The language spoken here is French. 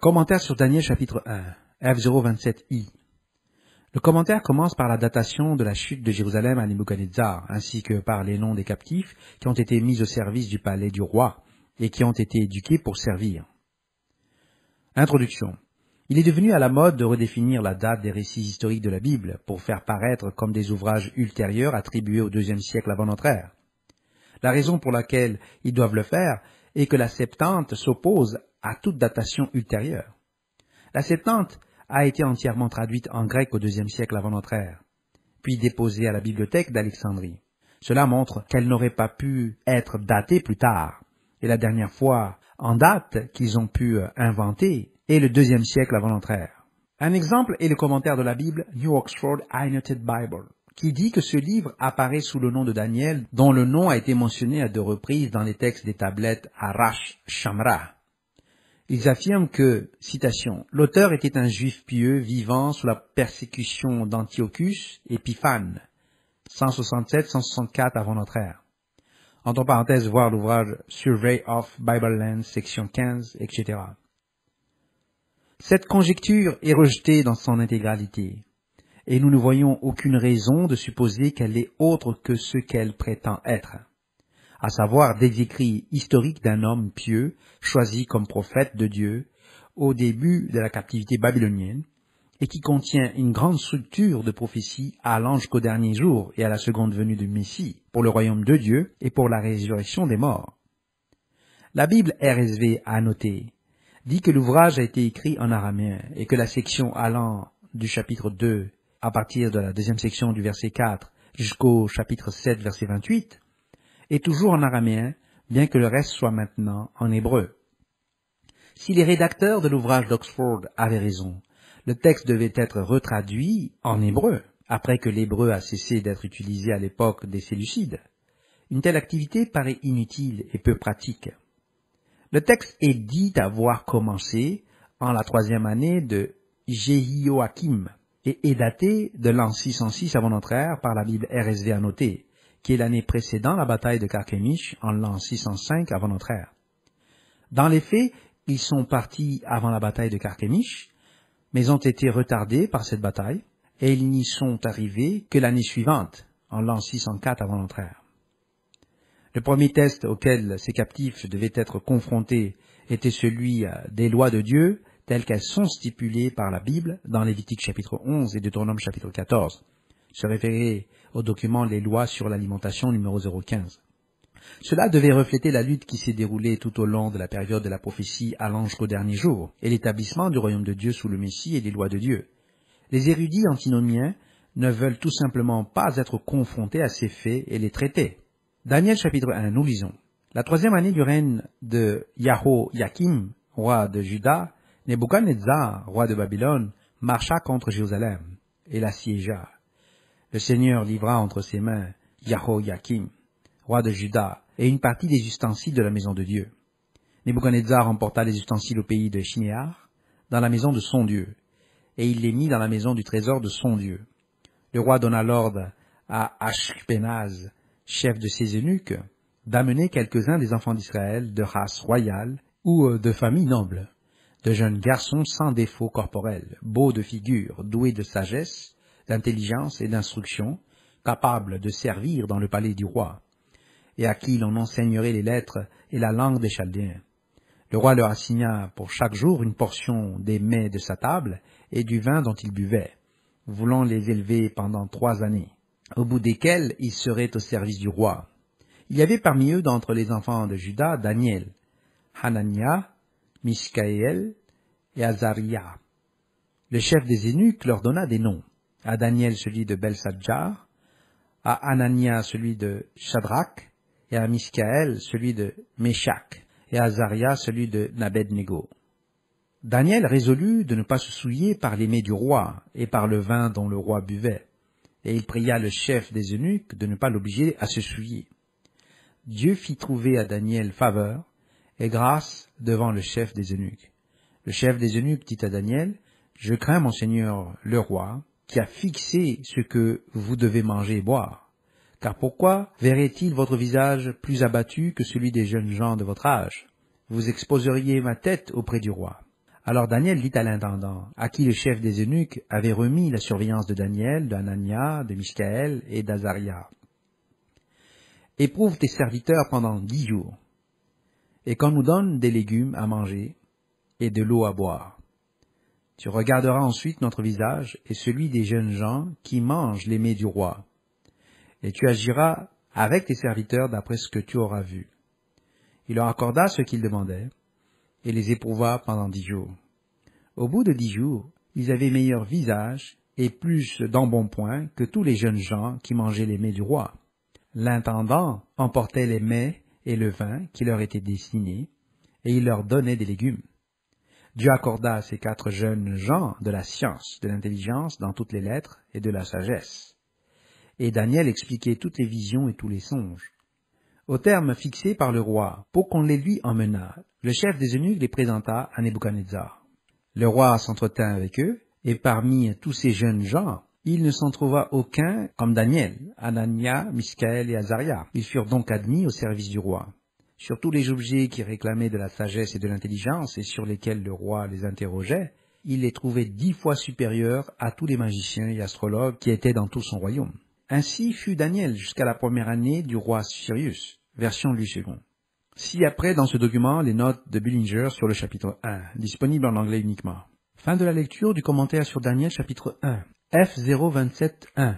Commentaire sur Daniel chapitre 1, F027i. Le commentaire commence par la datation de la chute de Jérusalem à Nebuchadnezzar, ainsi que par les noms des captifs qui ont été mis au service du palais du roi et qui ont été éduqués pour servir. Introduction. Il est devenu à la mode de redéfinir la date des récits historiques de la Bible pour faire paraître comme des ouvrages ultérieurs attribués au IIe siècle avant notre ère. La raison pour laquelle ils doivent le faire est que la Septante s'oppose à toute datation ultérieure. La Septante a été entièrement traduite en grec au IIe siècle avant notre ère, puis déposée à la bibliothèque d'Alexandrie. Cela montre qu'elle n'aurait pas pu être datée plus tard, et la dernière fois en date qu'ils ont pu inventer est le IIe siècle avant notre ère. Un exemple est le commentaire de la Bible New Oxford Annotated Bible, qui dit que ce livre apparaît sous le nom de Daniel, dont le nom a été mentionné à 2 reprises dans les textes des tablettes Arash Shamra. Ils affirment que, citation, « L'auteur était un juif pieux vivant sous la persécution d'Antiochus Épiphane, 167-164 avant notre ère. » Entre parenthèses, voir l'ouvrage Survey of Bible Lands, section 15, etc. Cette conjecture est rejetée dans son intégralité, et nous ne voyons aucune raison de supposer qu'elle est autre que ce qu'elle prétend être, à savoir des écrits historiques d'un homme pieux, choisi comme prophète de Dieu, au début de la captivité babylonienne, et qui contient une grande structure de prophétie allant jusqu'au dernier jour et à la seconde venue du Messie, pour le royaume de Dieu et pour la résurrection des morts. La Bible RSV annotée dit que l'ouvrage a été écrit en araméen et que la section allant du chapitre 2 à partir de la deuxième section du verset 4 jusqu'au chapitre 7 verset 28 est toujours en araméen, bien que le reste soit maintenant en hébreu. Si les rédacteurs de l'ouvrage d'Oxford avaient raison, le texte devait être retraduit en hébreu, après que l'hébreu a cessé d'être utilisé à l'époque des Séleucides. Une telle activité paraît inutile et peu pratique. Le texte est dit avoir commencé en la 3e année de Jéhoïakim et est daté de l'an 606 avant notre ère par la Bible RSV annotée, qui est l'année précédant la bataille de Carchemish en l'an 605 avant notre ère. Dans les faits, ils sont partis avant la bataille de Carchemish, mais ont été retardés par cette bataille, et ils n'y sont arrivés que l'année suivante, en l'an 604 avant notre ère. Le premier test auquel ces captifs devaient être confrontés était celui des lois de Dieu, telles qu'elles sont stipulées par la Bible dans Lévitique chapitre 11 et Deutéronome chapitre 14. Se référer au document Les lois sur l'alimentation numéro 015. Cela devait refléter la lutte qui s'est déroulée tout au long de la période de la prophétie allant jusqu'au dernier jour, et l'établissement du royaume de Dieu sous le Messie et les lois de Dieu. Les érudits antinomiens ne veulent tout simplement pas être confrontés à ces faits et les traiter. Daniel chapitre 1, nous lisons. La 3e année du règne de Jéhoïakim, roi de Juda, Nebuchadnezzar, roi de Babylone, marcha contre Jérusalem et l'assiégea. Le Seigneur livra entre ses mains Jéhoïakim, roi de Juda, et une partie des ustensiles de la maison de Dieu. Nebuchadnezzar emporta les ustensiles au pays de Shinéar, dans la maison de son Dieu, et il les mit dans la maison du trésor de son Dieu. Le roi donna l'ordre à Ashpenaz, chef de ses eunuques, d'amener quelques-uns des enfants d'Israël de race royale ou de famille noble, de jeunes garçons sans défaut corporel, beaux de figure, doués de sagesse, d'intelligence et d'instruction, capables de servir dans le palais du roi, et à qui l'on enseignerait les lettres et la langue des Chaldéens. Le roi leur assigna pour chaque jour une portion des mets de sa table et du vin dont ils buvaient, voulant les élever pendant 3 années, au bout desquelles ils seraient au service du roi. Il y avait parmi eux d'entre les enfants de Juda Daniel, Hanania, Mishkaël et Azaria. Le chef des eunuques leur donna des noms, à Daniel celui de Belsadjar, à Hanania celui de Shadrach, et à Mishkaël celui de Meshach, et à Azaria celui de Nabednego. Daniel résolut de ne pas se souiller par les mets du roi et par le vin dont le roi buvait, et il pria le chef des eunuques de ne pas l'obliger à se souiller. Dieu fit trouver à Daniel faveur et grâce devant le chef des eunuques. Le chef des eunuques dit à Daniel, « Je crains mon seigneur le roi, qui a fixé ce que vous devez manger et boire. Car pourquoi verrait-il votre visage plus abattu que celui des jeunes gens de votre âge? Vous exposeriez ma tête auprès du roi. » Alors Daniel dit à l'intendant, à qui le chef des eunuques avait remis la surveillance de Daniel, d'Anania, de Michaël et d'Azaria. Éprouve tes serviteurs pendant 10 jours, et qu'on nous donne des légumes à manger et de l'eau à boire. Tu regarderas ensuite notre visage et celui des jeunes gens qui mangent les mets du roi, et tu agiras avec tes serviteurs d'après ce que tu auras vu. Il leur accorda ce qu'ils demandaient, et les éprouva pendant 10 jours. Au bout de 10 jours, ils avaient meilleur visage et plus d'embonpoint que tous les jeunes gens qui mangeaient les mets du roi. L'intendant emportait les mets et le vin qui leur étaient destinés, et il leur donnait des légumes. Dieu accorda à ces 4 jeunes gens de la science, de l'intelligence dans toutes les lettres et de la sagesse. Et Daniel expliquait toutes les visions et tous les songes. Au terme fixé par le roi, pour qu'on les lui emmenât, le chef des eunuques les présenta à Nebuchadnezzar. Le roi s'entretint avec eux, et parmi tous ces jeunes gens, il ne s'en trouva aucun comme Daniel, Anania, Michaël et Azaria. Ils furent donc admis au service du roi. Sur tous les objets qui réclamaient de la sagesse et de l'intelligence et sur lesquels le roi les interrogeait, il les trouvait 10 fois supérieurs à tous les magiciens et astrologues qui étaient dans tout son royaume. Ainsi fut Daniel jusqu'à la première année du roi Cyrus, version Louis II. Ci-après dans ce document les notes de Bullinger sur le chapitre 1, disponible en anglais uniquement. Fin de la lecture du commentaire sur Daniel chapitre 1. F027.1